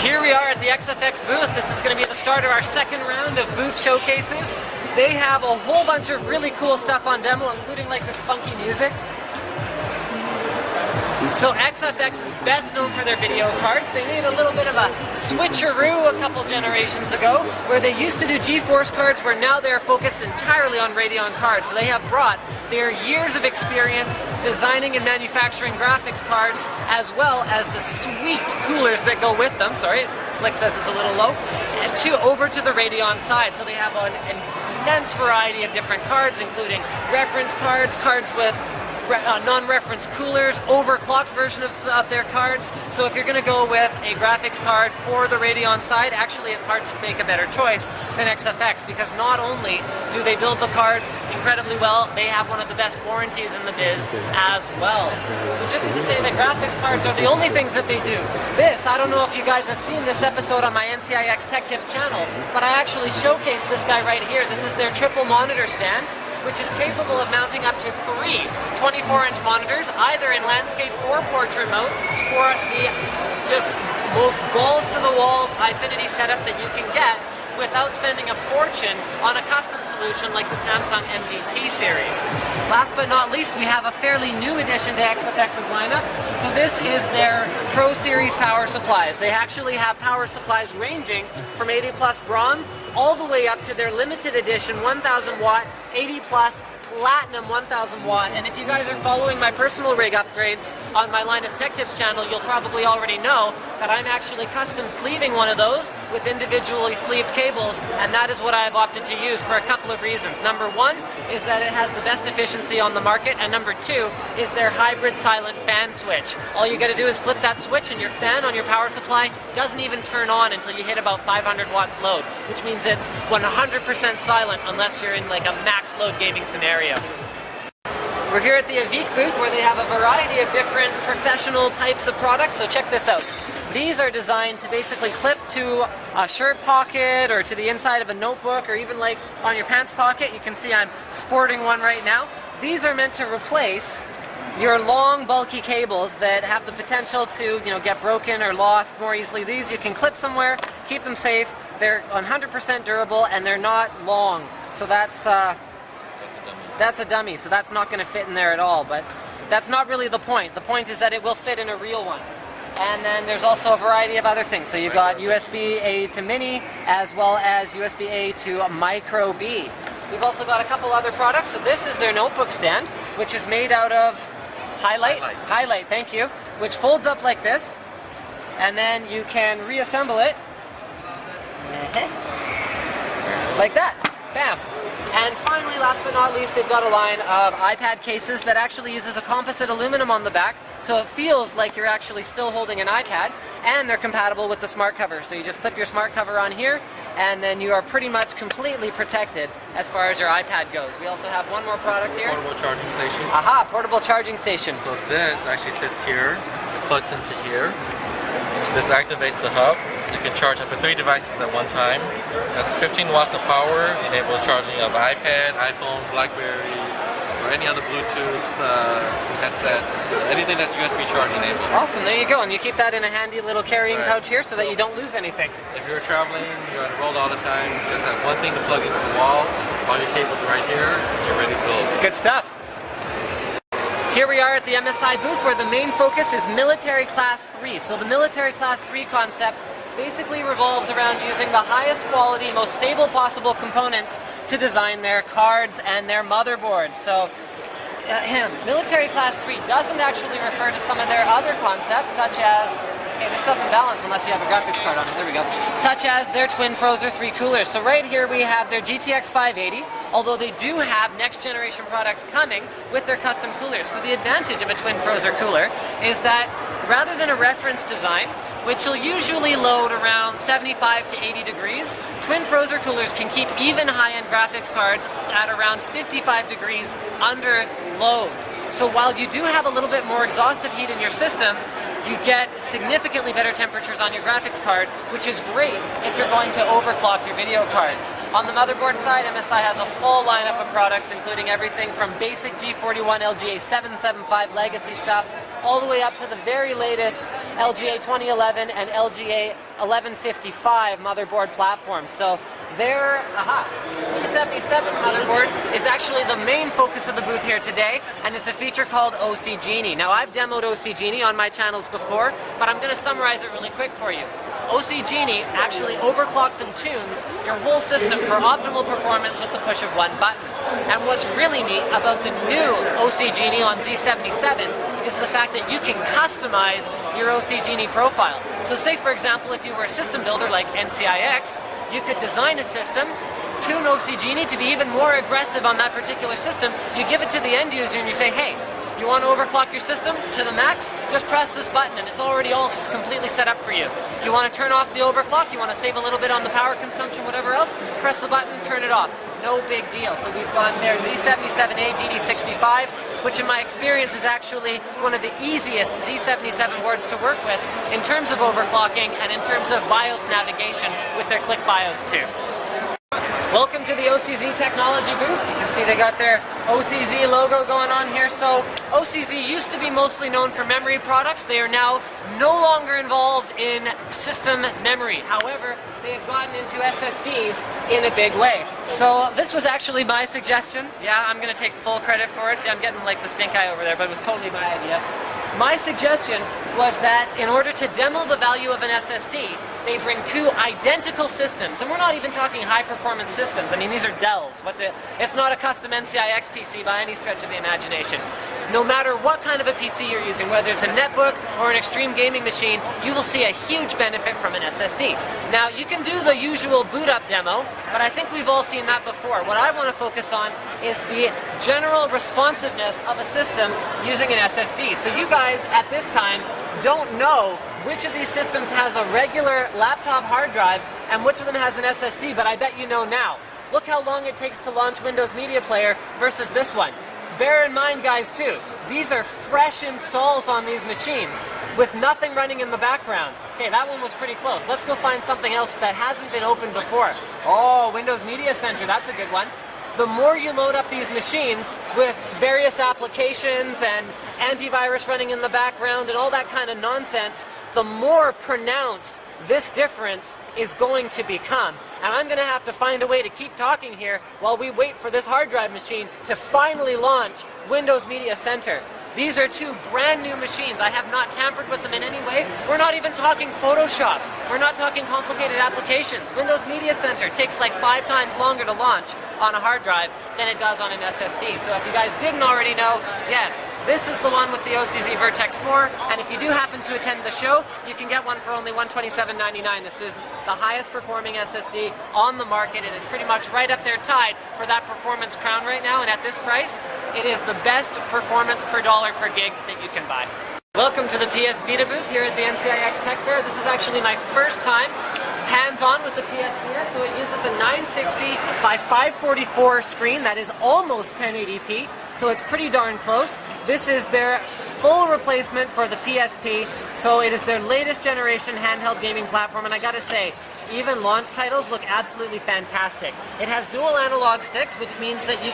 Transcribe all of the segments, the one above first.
Here we are at the XFX booth. This is going to be the start of our second round of booth showcases. They have a whole bunch of really cool stuff on demo, including like this funky music. So XFX is best known for their video cards. They made a little bit of a switcheroo a couple generations ago, where they used to do GeForce cards, where now they're focused entirely on Radeon cards. So they have brought their years of experience designing and manufacturing graphics cards, as well as the sweet coolers that go with them. Sorry, Slick says it's a little low. Over to the Radeon side. So they have an immense variety of different cards, including reference cards, cards with non-reference coolers, overclocked version of their cards. So if you're going to go with a graphics card for the Radeon side, actually it's hard to make a better choice than XFX, because not only do they build the cards incredibly well, they have one of the best warranties in the biz as well. Just to say that graphics cards are the only things that they do. This, I don't know if you guys have seen this episode on my NCIX Tech Tips channel, but I actually showcased this guy right here. This is their triple monitor stand, which is capable of mounting up to 3 24-inch monitors, either in landscape or portrait mode, for the just most balls-to-the-walls Eyefinity setup that you can get without spending a fortune on a custom solution like the Samsung MDT series. Last but not least, we have a fairly new addition to XFX's lineup. So this is their Pro Series power supplies. They actually have power supplies ranging from 80 plus bronze all the way up to their limited edition 1000 watt, 80 plus Platinum 1000 watt. And if you guys are following my personal rig upgrades on my Linus Tech Tips channel, you'll probably already know that I'm actually custom sleeving one of those with individually sleeved cables, and that is what I have opted to use for a couple of reasons. Number one is that it has the best efficiency on the market, and number two is their hybrid silent fan switch. All you gotta do is flip that switch and your fan on your power supply doesn't even turn on until you hit about 500 watts load, which means it's 100% silent unless you're in like a max load gaming scenario. We're here at the AViiQ booth, where they have a variety of different professional types of products, so check this out. These are designed to basically clip to a shirt pocket or to the inside of a notebook, or even like on your pants pocket. You can see I'm sporting one right now. These are meant to replace your long, bulky cables that have the potential to, get broken or lost more easily. These you can clip somewhere, keep them safe. They're 100% durable, and they're not long. So that's a dummy, so that's not going to fit in there at all, but that's not really the point. The point is that it will fit in a real one. And then there's also a variety of other things. So you've got USB-A to Mini, as well as USB-A to Micro B. We've also got a couple other products. So this is their notebook stand, which is made out of Highlight, thank you, which folds up like this, and then you can reassemble it like that. Bam. And finally, last but not least, they've got a line of iPad cases that actually uses a composite aluminum on the back, so it feels like you're actually still holding an iPad, and they're compatible with the smart cover. So you just clip your smart cover on here, and then you are pretty much completely protected as far as your iPad goes. We also have one more product here. Portable charging station. Aha, portable charging station. So this actually sits here, it plugs into here. This activates the hub. You can charge up to 3 devices at one time. That's 15 watts of power, enables charging of iPad, iPhone, BlackBerry, or any other Bluetooth headset, anything that's USB charge enabled. Awesome, there you go, and you keep that in a handy little carrying pouch here so that you don't lose anything. If you're traveling, you're on the road all the time, you just have one thing to plug into the wall, all your cables are right here, you're ready to go. Good stuff. Here we are at the MSI booth, where the main focus is military class 3. So the military class 3 concept basically revolves around using the highest quality, most stable possible components to design their cards and their motherboards. So military class 3 doesn't actually refer to some of their other concepts, such as, okay, this doesn't balance unless you have a graphics card on it, there we go, such as their Twin Frozer 3 coolers. So right here we have their GTX 580, although they do have next generation products coming with their custom coolers. So the advantage of a Twin Frozer cooler is that rather than a reference design, which will usually load around 75 to 80 degrees, Twin Frozer coolers can keep even high-end graphics cards at around 55 degrees under load. So while you do have a little bit more exhaustive heat in your system, you get significantly better temperatures on your graphics card, which is great if you're going to overclock your video card. On the motherboard side, MSI has a full lineup of products, including everything from basic G41 LGA 775 legacy stuff, all the way up to the very latest LGA 2011 and LGA 1155 motherboard platforms. So their Z77 motherboard is actually the main focus of the booth here today, and it's a feature called OC Genie. Now, I've demoed OC Genie on my channels before, but I'm going to summarize it really quick for you. OC Genie actually overclocks and tunes your whole system for optimal performance with the push of one button. And what's really neat about the new OC Genie on Z77 is the fact that you can customize your OC Genie profile. So say, for example, if you were a system builder like NCIX, you could design a system, tune OC Genie to be even more aggressive on that particular system. You give it to the end user and you say, hey, you want to overclock your system to the max? Just press this button and it's already all completely set up for you. If you want to turn off the overclock, you want to save a little bit on the power consumption, whatever else, press the button, turn it off. No big deal. So we've got their Z77A GD65, which in my experience is actually one of the easiest Z77 boards to work with in terms of overclocking and in terms of BIOS navigation with their Click BIOS too. Welcome to the OCZ Technology booth. You can see they got their OCZ logo going on here. So OCZ used to be mostly known for memory products. They are now no longer involved in system memory. However, they have gotten into SSDs in a big way. So this was actually my suggestion. Yeah, I'm going to take full credit for it. See, I'm getting like the stink eye over there, but it was totally my idea. My suggestion was that in order to demo the value of an SSD, they bring two identical systems, and we're not even talking high-performance systems. I mean, these are Dells. It's not a custom NCIX PC by any stretch of the imagination. No matter what kind of a PC you're using, whether it's a netbook or an extreme gaming machine, you will see a huge benefit from an SSD. Now, you can do the usual boot-up demo, but I think we've all seen that before. What I want to focus on is the general responsiveness of a system using an SSD. So you guys, at this time, don't know which of these systems has a regular laptop hard drive and which of them has an SSD, but I bet you know now. Look how long it takes to launch Windows Media Player versus this one. Bear in mind, guys, too, these are fresh installs on these machines with nothing running in the background. Okay, that one was pretty close. Let's go find something else that hasn't been opened before. Oh, Windows Media Center, that's a good one. The more you load up these machines with various applications and antivirus running in the background and all that kind of nonsense, the more pronounced this difference is going to become. And I'm going to have to find a way to keep talking here while we wait for this hard drive machine to finally launch Windows Media Center. These are two brand new machines. I have not tampered with them in any way. We're not even talking Photoshop. We're not talking complicated applications. Windows Media Center takes like 5 times longer to launch on a hard drive than it does on an SSD. So if you guys didn't already know, yes, this is the one with the OCZ Vertex 4, and if you do happen to attend the show, you can get one for only $127.99. This is the highest performing SSD on the market. It is pretty much right up there tied for that performance crown right now, and at this price, it is the best performance per dollar per gig that you can buy. Welcome to the PS Vita booth here at the NCIX Tech Fair. This is actually my first time hands-on with the PS Vita, so it uses a 960 by 544 screen that is almost 1080p, so it's pretty darn close. This is their full replacement for the PSP, so it is their latest generation handheld gaming platform, and I gotta say, even launch titles look absolutely fantastic. It has dual analog sticks, which means that you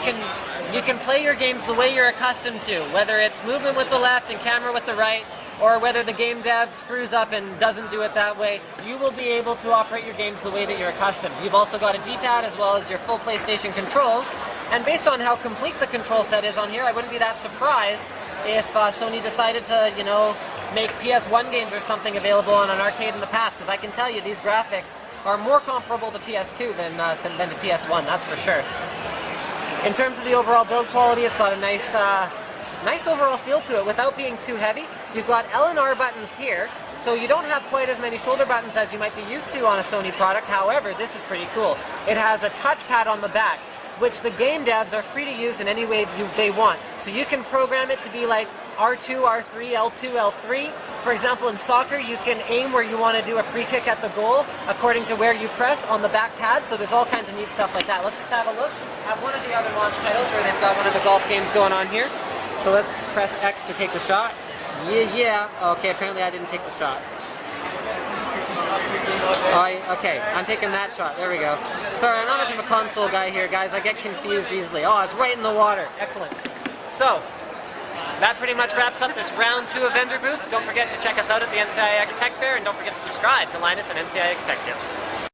can play your games the way you're accustomed to, whether it's movement with the left and camera with the right, or whether the game dev screws up and doesn't do it that way. You will be able to operate your games the way that you're accustomed. You've also got a D-pad as well as your full PlayStation controls, and based on how complete the control set is on here, I wouldn't be that surprised if Sony decided to, you know, make PS1 games or something available on an arcade in the past, because I can tell you these graphics are more comparable to PS2 than to PS1, that's for sure. In terms of the overall build quality, it's got a nice overall feel to it without being too heavy. You've got L and R buttons here, so you don't have quite as many shoulder buttons as you might be used to on a Sony product. However, this is pretty cool. It has a touchpad on the back, which the game devs are free to use in any way they want. So you can program it to be like R2, R3, L2, L3. For example, in soccer, you can aim where you want to do a free kick at the goal according to where you press on the back pad. So there's all kinds of neat stuff like that. Let's just have a look at one of the other launch titles where they've got one of the golf games going on here. So let's press X to take the shot. Yeah. Okay, apparently I didn't take the shot. Okay, I'm taking that shot. There we go. Sorry, I'm not much of a console guy here, guys. I get confused easily. Oh, it's right in the water. Excellent. So, That pretty much wraps up this round 2 of vendor booths. Don't forget to check us out at the NCIX Tech Fair, and don't forget to subscribe to Linus and NCIX Tech Tips.